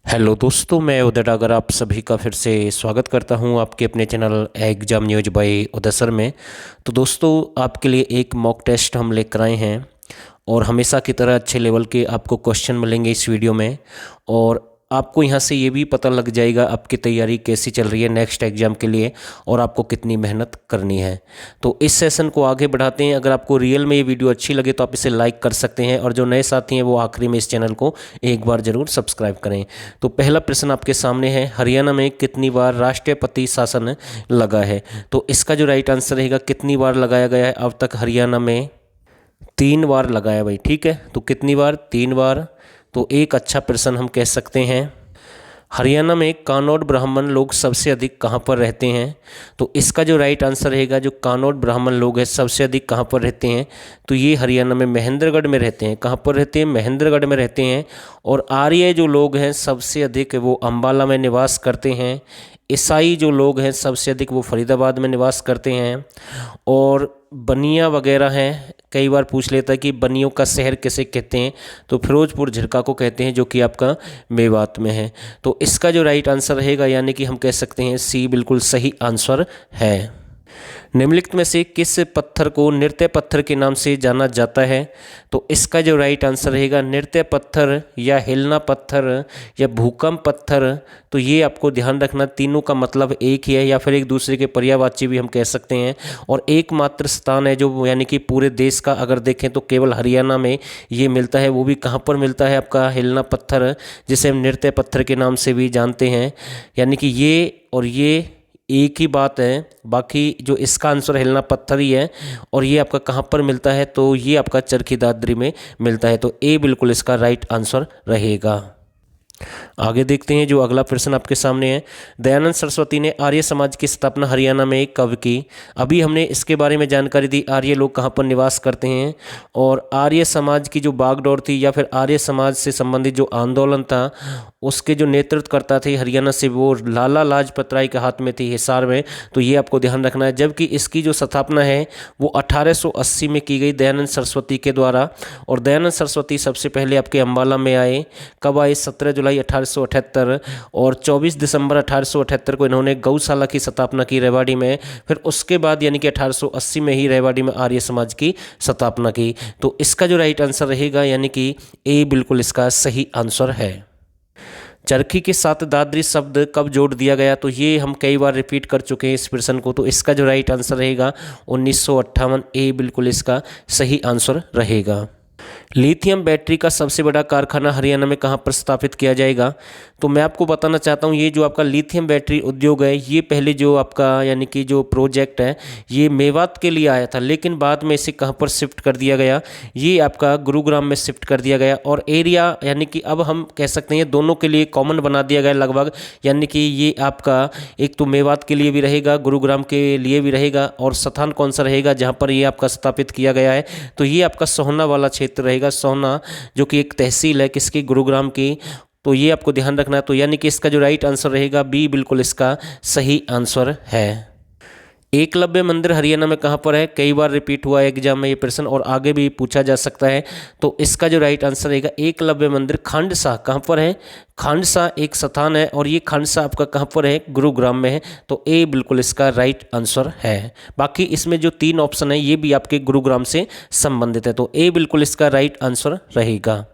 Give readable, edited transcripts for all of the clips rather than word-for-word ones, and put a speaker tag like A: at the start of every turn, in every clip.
A: Hello दोस्तों, मैं उदय डागर आप सभी का फिर से स्वागत करता हूं आपके अपने चैनल एग्जाम न्यूज बाय उदय सर में। तो दोस्तों, आपके लिए एक मॉक टेस्ट हम लेकर आए हैं और हमेशा की तरह अच्छे लेवल के आपको क्वेश्चन मिलेंगे इस वीडियो में। और आपको यहां से ये भी पता लग जाएगा आपकी तैयारी कैसी चल रही है नेक्स्ट एग्ज़ाम के लिए और आपको कितनी मेहनत करनी है। तो इस सेशन को आगे बढ़ाते हैं। अगर आपको रियल में ये वीडियो अच्छी लगे तो आप इसे लाइक कर सकते हैं और जो नए साथी हैं वो आखिरी में इस चैनल को एक बार ज़रूर सब्सक्राइब करें। तो पहला प्रश्न आपके सामने है, हरियाणा में कितनी बार राष्ट्रपति शासन लगा है? तो इसका जो राइट आंसर रहेगा, कितनी बार लगाया गया है अब तक हरियाणा में? 3 बार लगाया भाई। ठीक है, तो कितनी बार? 3 बार। तो एक अच्छा प्रश्न हम कह सकते हैं। हरियाणा में कानौड़ ब्राह्मण लोग सबसे अधिक कहाँ पर रहते हैं? तो इसका जो राइट आंसर रहेगा, जो कानौड़ ब्राह्मण लोग हैं सबसे अधिक कहाँ पर रहते हैं? तो ये हरियाणा में महेंद्रगढ़ में रहते हैं। कहाँ पर रहते हैं? महेंद्रगढ़ में रहते हैं। और आर्य जो लोग हैं सबसे अधिक वो अम्बाला में निवास करते हैं। ईसाई जो लोग हैं सबसे अधिक वो फरीदाबाद में निवास करते हैं। और बनिया वगैरह हैं, कई बार पूछ लेता है कि बनियों का शहर किसे कहते हैं? तो फिरोजपुर झिरका को कहते हैं, जो कि आपका मेवात में है। तो इसका जो राइट आंसर रहेगा, यानी कि हम कह सकते हैं सी बिल्कुल सही आंसर है। निम्नलिखित में से किस पत्थर को नृत्य पत्थर के नाम से जाना जाता है? तो इसका जो राइट आंसर रहेगा, नृत्य पत्थर या हिलना पत्थर या भूकंप पत्थर। तो ये आपको ध्यान रखना, तीनों का मतलब एक ही है या फिर एक दूसरे के पर्यायवाची भी हम कह सकते हैं। और एकमात्र स्थान है जो, यानी कि पूरे देश का अगर देखें तो केवल हरियाणा में ये मिलता है। वो भी कहाँ पर मिलता है? आपका हिलना पत्थर, जिसे हम नृत्य पत्थर के नाम से भी जानते हैं। यानी कि ये और ये एक ही बात है। बाकी जो इसका आंसर हिलना पत्थर ही है। और ये आपका कहाँ पर मिलता है? तो ये आपका चरखी दादरी में मिलता है। तो ए बिल्कुल इसका राइट आंसर रहेगा। आगे देखते हैं जो अगला प्रश्न आपके सामने है। दयानंद सरस्वती ने आर्य समाज की स्थापना हरियाणा में कब की? अभी हमने इसके बारे में जानकारी दी, आर्य लोग कहाँ पर निवास करते हैं। और आर्य समाज की जो बागडोर थी या फिर आर्य समाज से संबंधित जो आंदोलन था, उसके जो नेतृत्व करता थे हरियाणा से, वो लाला लाजपत राय के हाथ में थी हिसार में। तो ये आपको ध्यान रखना है। जबकि इसकी जो स्थापना है वो 1880 में की गई दयानंद सरस्वती के द्वारा। और दयानंद सरस्वती सबसे पहले आपके अम्बाला में आए। कब आए? 17 जुलाई 1878। और 24 दिसंबर 1878 को इन्होंने गौशाला की स्थापना की रेवाड़ी में। फिर उसके बाद यानी कि 1880 में ही रेवाड़ी में आर्य समाज की स्थापना की। तो इसका जो राइट आंसर रहेगा, यानी कि ए बिल्कुल इसका सही आंसर है। चरखी के साथ दादरी शब्द कब जोड़ दिया गया? तो ये हम कई बार रिपीट कर चुके हैं इस प्रश्न को। तो इसका जो राइट आंसर रहेगा 1958, ए बिल्कुल इसका सही आंसर रहेगा। लिथियम बैटरी का सबसे बड़ा कारखाना हरियाणा में कहाँ पर स्थापित किया जाएगा? तो मैं आपको बताना चाहता हूँ, ये जो आपका लिथियम बैटरी उद्योग है, ये पहले जो आपका यानी कि जो प्रोजेक्ट है ये मेवात के लिए आया था, लेकिन बाद में इसे कहाँ पर शिफ्ट कर दिया गया? ये आपका गुरुग्राम में शिफ्ट कर दिया गया। और एरिया यानी कि अब हम कह सकते हैं दोनों के लिए कॉमन बना दिया गया लगभग। यानी कि ये आपका एक तो मेवात के लिए भी रहेगा, गुरुग्राम के लिए भी रहेगा। और स्थान कौन सा रहेगा जहाँ पर ये आपका स्थापित किया गया है? तो ये आपका सोहना वाला क्षेत्र रहेगा। सोहना जो कि एक तहसील है किसकी? गुरुग्राम की। तो ये आपको ध्यान रखना है। तो यानी कि इसका जो राइट आंसर रहेगा बी बिल्कुल इसका सही आंसर है। एकलव्य मंदिर हरियाणा में कहाँ पर है? कई बार रिपीट हुआ है एग्जाम में ये प्रश्न और आगे भी पूछा जा सकता है। तो इसका जो राइट आंसर रहेगा, एकलव्य मंदिर खांडसा कहाँ पर है? खांडसा एक स्थान है और ये खांडसा आपका कहाँ पर है? गुरुग्राम में है। तो ए बिल्कुल इसका राइट आंसर है। बाकी इसमें जो 3 ऑप्शन है ये भी आपके गुरुग्राम से संबंधित है। तो ए बिल्कुल इसका राइट आंसर रहेगा।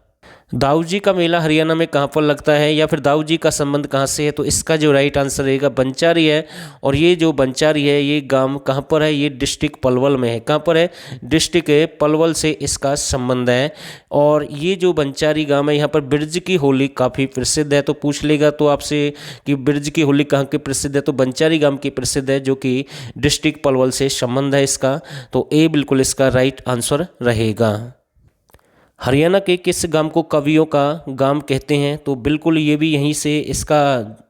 A: दाऊजी का मेला हरियाणा में कहाँ पर लगता है या फिर दाऊजी का संबंध कहाँ से है? तो इसका जो राइट आंसर रहेगा बंचारी है। और ये जो बंचारी है ये गांव कहाँ पर है? ये डिस्ट्रिक्ट पलवल में है। कहाँ पर है? डिस्ट्रिक्ट पलवल से इसका संबंध है। और ये जो बंचारी गांव है यहाँ पर बिरज की होली काफ़ी प्रसिद्ध है। तो पूछ लेगा तो आपसे कि बिरज की होली कहाँ की प्रसिद्ध है? तो बंचारी गांव की प्रसिद्ध है, जो कि डिस्ट्रिक्ट पलवल से संबंध है इसका। तो ए बिल्कुल इसका राइट आंसर रहेगा। हरियाणा के किस गांव को कवियों का गांव कहते हैं? तो बिल्कुल ये भी यहीं से इसका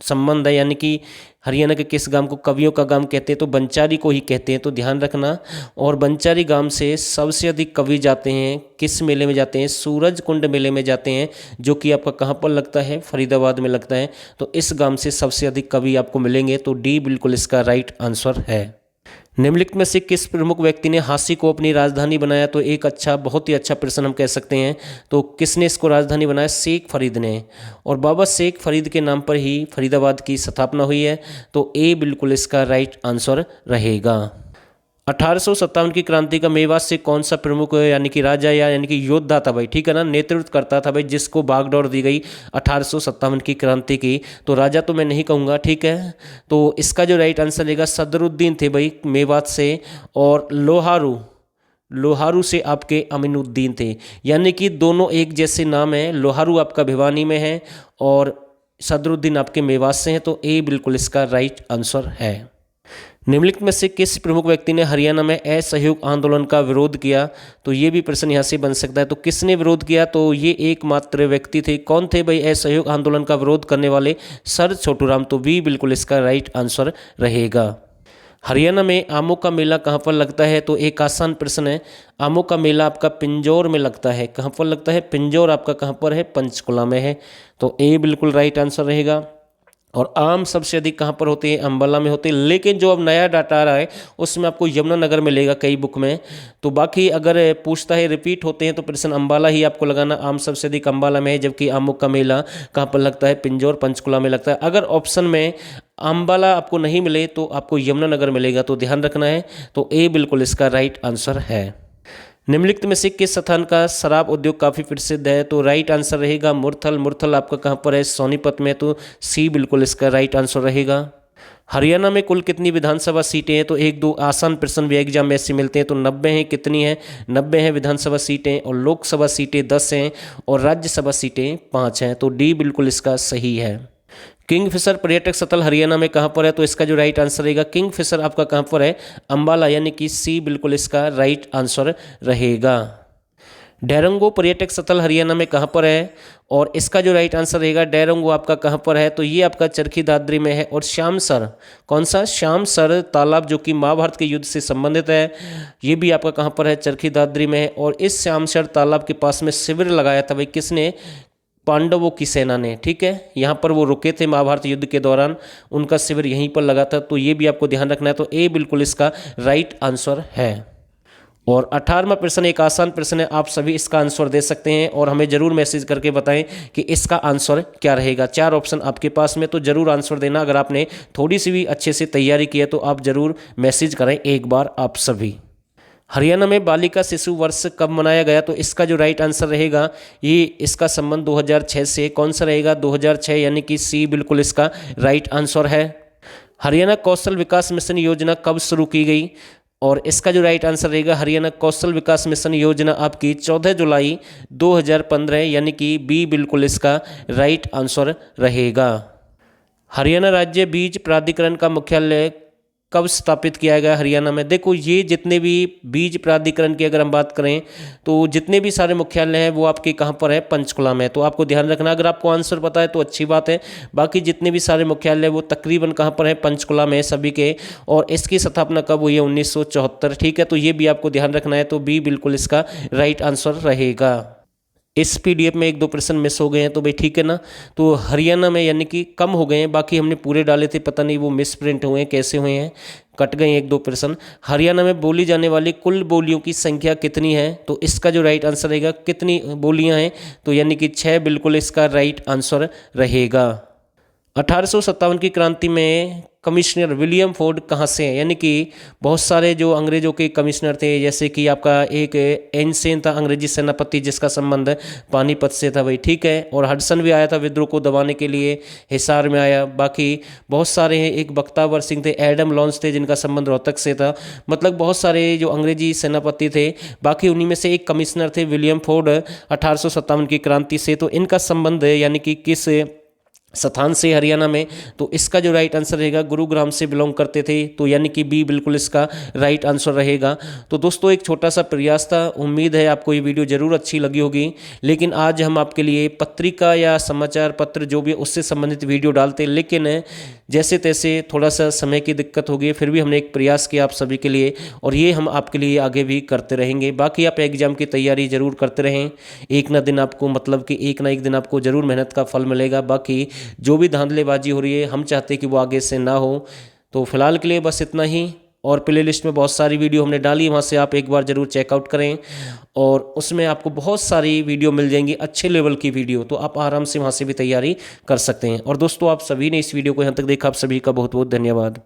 A: संबंध है। यानी कि हरियाणा के किस गांव को कवियों का गांव कहते हैं? तो बंचारी को ही कहते हैं। तो ध्यान रखना। और बंचारी गांव से सबसे अधिक कवि जाते हैं किस मेले में जाते हैं? सूरज कुंड मेले में जाते हैं, जो कि आपका कहाँ पर लगता है? फरीदाबाद में लगता है। तो इस गांव से सबसे अधिक कवि आपको मिलेंगे। तो डी बिल्कुल इसका राइट आंसर है। निम्नलिखित में से किस प्रमुख व्यक्ति ने हांसी को अपनी राजधानी बनाया? तो एक अच्छा, बहुत ही अच्छा प्रश्न हम कह सकते हैं। तो किसने इसको राजधानी बनाया? शेख फरीद ने। और बाबा शेख फरीद के नाम पर ही फरीदाबाद की स्थापना हुई है। तो ए बिल्कुल इसका राइट आंसर रहेगा। 1857 की क्रांति का मेवात से कौन सा प्रमुख यानी कि राजा या यानी कि योद्धा था भाई, ठीक है ना, नेतृत्व करता था भाई, जिसको बागडोर दी गई 1857 की क्रांति की? तो राजा तो मैं नहीं कहूँगा, ठीक है। तो इसका जो राइट आंसर रहेगा सदरुद्दीन थे भाई मेवात से। और लोहारू से आपके अमीनुद्दीन थे। यानी कि दोनों एक जैसे नाम हैं। लोहारू आपका भिवानी में है और सदरुद्दीन आपके मेवात से हैं। तो ए बिल्कुल इसका राइट आंसर है। निम्नलिखित में से किस प्रमुख व्यक्ति ने हरियाणा में असहयोग आंदोलन का विरोध किया? तो ये भी प्रश्न यहाँ से बन सकता है। तो किसने विरोध किया? तो ये एकमात्र व्यक्ति थे। कौन थे भाई असहयोग आंदोलन का विरोध करने वाले? सर छोटूराम। तो बी बिल्कुल इसका राइट आंसर रहेगा। हरियाणा में आमों का मेला कहाँ पर लगता है? तो एक आसान प्रश्न है। आमों का मेला आपका पिंजौर में लगता है। कहाँ पर लगता है? पिंजौर आपका कहाँ पर है? पंचकुला में है। तो ए बिल्कुल राइट आंसर रहेगा। और आम सबसे अधिक कहाँ पर होते हैं? अंबाला में होते हैं। लेकिन जो अब नया डाटा आ रहा है उसमें आपको यमुनानगर मिलेगा कई बुक में। तो बाकी अगर पूछता है रिपीट होते हैं तो प्रश्न अंबाला ही आपको लगाना। आम सबसे अधिक अंबाला में है, जबकि आमों का मेला कहाँ पर लगता है? पिंजौर पंचकुला में लगता है। अगर ऑप्शन में अंबाला आपको नहीं मिले तो आपको यमुनानगर मिलेगा, तो ध्यान रखना है। तो ए बिल्कुल इसका राइट आंसर है। निम्नलिखित में से किस स्थान का शराब उद्योग काफ़ी प्रसिद्ध है? तो राइट आंसर रहेगा मुरथल। मुरथल आपका कहाँ पर है? सोनीपत में। तो सी बिल्कुल इसका राइट आंसर रहेगा। हरियाणा में कुल कितनी विधानसभा सीटें हैं? तो एक दो आसान प्रश्न भी एग्जाम में ऐसे मिलते हैं। तो 90 हैं। कितनी हैं? 90 हैं विधानसभा सीटें। और लोकसभा सीटें 10 हैं और राज्यसभा सीटें 5 हैं। तो डी बिल्कुल इसका सही है। किंगफिशर पर्यटक स्थल हरियाणा में कहाँ पर है? तो इसका जो राइट आंसर रहेगा किंगफिशर आपका कहाँ पर है? अंबाला, यानी कि सी बिल्कुल इसका राइट आंसर रहेगा। डेरंगो पर्यटक स्थल हरियाणा में कहाँ पर है? और इसका जो राइट आंसर रहेगा डेरंगो आपका कहाँ पर है? तो ये आपका चरखी दादरी में है। और श्यामसर, कौन सा? श्यामसर तालाब जो कि महाभारत के युद्ध से संबंधित है, ये भी आपका कहाँ पर है? चरखी दादरी में है। और इस श्यामसर तालाब के पास में शिविर लगाया था भाई, किसने? पांडवों की सेना ने, ठीक है। यहाँ पर वो रुके थे महाभारत युद्ध के दौरान, उनका शिविर यहीं पर लगा था। तो ये भी आपको ध्यान रखना है। तो ए बिल्कुल इसका राइट आंसर है। और 18वां प्रश्न एक आसान प्रश्न है, आप सभी इसका आंसर दे सकते हैं और हमें जरूर मैसेज करके बताएं कि इसका आंसर क्या रहेगा। 4 ऑप्शन आपके पास में, तो जरूर आंसर देना। अगर आपने थोड़ी सी भी अच्छे से तैयारी की है तो आप जरूर मैसेज करें एक बार आप सभी। हरियाणा में बालिका शिशु वर्ष कब मनाया गया? तो इसका जो राइट आंसर रहेगा ये इसका संबंध 2006 से। कौन सा रहेगा? 2006, यानी कि सी बिल्कुल इसका राइट आंसर है। हरियाणा कौशल विकास मिशन योजना कब शुरू की गई? और इसका जो राइट आंसर रहेगा हरियाणा कौशल विकास मिशन योजना आपकी 14 जुलाई 2015, यानी कि बी बिल्कुल इसका राइट आंसर रहेगा। हरियाणा राज्य बीज प्राधिकरण का मुख्यालय कब स्थापित किया गया हरियाणा में? देखो ये जितने भी बीज प्राधिकरण की अगर हम बात करें तो जितने भी सारे मुख्यालय हैं वो आपके कहाँ पर है? पंचकुला में। तो आपको ध्यान रखना, अगर आपको आंसर पता है तो अच्छी बात है। बाकी जितने भी सारे मुख्यालय वो तकरीबन कहाँ पर है? पंचकुला में सभी के। और इसकी स्थापना कब हुई है? 1974, ठीक है। तो ये भी आपको ध्यान रखना है। तो बी बिल्कुल इसका राइट आंसर रहेगा। इस पीडीएफ में एक दो प्रश्न मिस हो गए हैं तो भाई ठीक है ना। तो हरियाणा में यानी कि कम हो गए हैं, बाकी हमने पूरे डाले थे, पता नहीं वो मिस प्रिंट हुए हैं कैसे हुए हैं, कट गए एक दो प्रश्न। हरियाणा में बोली जाने वाली कुल बोलियों की संख्या कितनी है? तो इसका जो राइट आंसर रहेगा कितनी बोलियां हैं? तो यानी कि 6 बिल्कुल इसका राइट आंसर रहेगा। 1857 की क्रांति में कमिश्नर विलियम फोर्ड कहाँ से हैं? यानी कि बहुत सारे जो अंग्रेजों के कमिश्नर थे, जैसे कि आपका एक एनसेन था अंग्रेजी सेनापति जिसका संबंध पानीपत से था भाई, ठीक है। और हडसन भी आया था विद्रोह को दबाने के लिए, हिसार में आया। बाकी बहुत सारे हैं, एक बख्तावर सिंह थे, एडम लॉन्स थे जिनका संबंध रोहतक से था। मतलब बहुत सारे जो अंग्रेजी सेनापति थे, बाकी उन्हीं में से एक कमिश्नर थे विलियम फोर्ड 1857 की क्रांति से। तो इनका संबंध यानी कि किस स्थान से हरियाणा में? तो इसका जो राइट आंसर रहेगा गुरुग्राम से बिलोंग करते थे। तो यानी कि बी बिल्कुल इसका राइट आंसर रहेगा। तो दोस्तों एक छोटा सा प्रयास था, उम्मीद है आपको ये वीडियो जरूर अच्छी लगी होगी। लेकिन आज हम आपके लिए पत्रिका या समाचार पत्र जो भी उससे संबंधित वीडियो डालते, लेकिन जैसे तैसे थोड़ा सा समय की दिक्कत हो गई, फिर भी हमने एक प्रयास किया आप सभी के लिए, और ये हम आपके लिए आगे भी करते रहेंगे। बाकी आप एग्जाम की तैयारी जरूर करते रहें, एक ना दिन आपको मतलब कि एक ना एक दिन आपको जरूर मेहनत का फल मिलेगा। बाकी जो भी धांधलेबाजी हो रही है हम चाहते हैं कि वो आगे से ना हो। तो फिलहाल के लिए बस इतना ही। और प्ले लिस्ट में बहुत सारी वीडियो हमने डाली है, वहाँ से आप एक बार ज़रूर चेकआउट करें और उसमें आपको बहुत सारी वीडियो मिल जाएंगी, अच्छे लेवल की वीडियो, तो आप आराम से वहाँ से भी तैयारी कर सकते हैं। और दोस्तों आप सभी ने इस वीडियो को यहाँ तक देखा, आप सभी का बहुत बहुत धन्यवाद।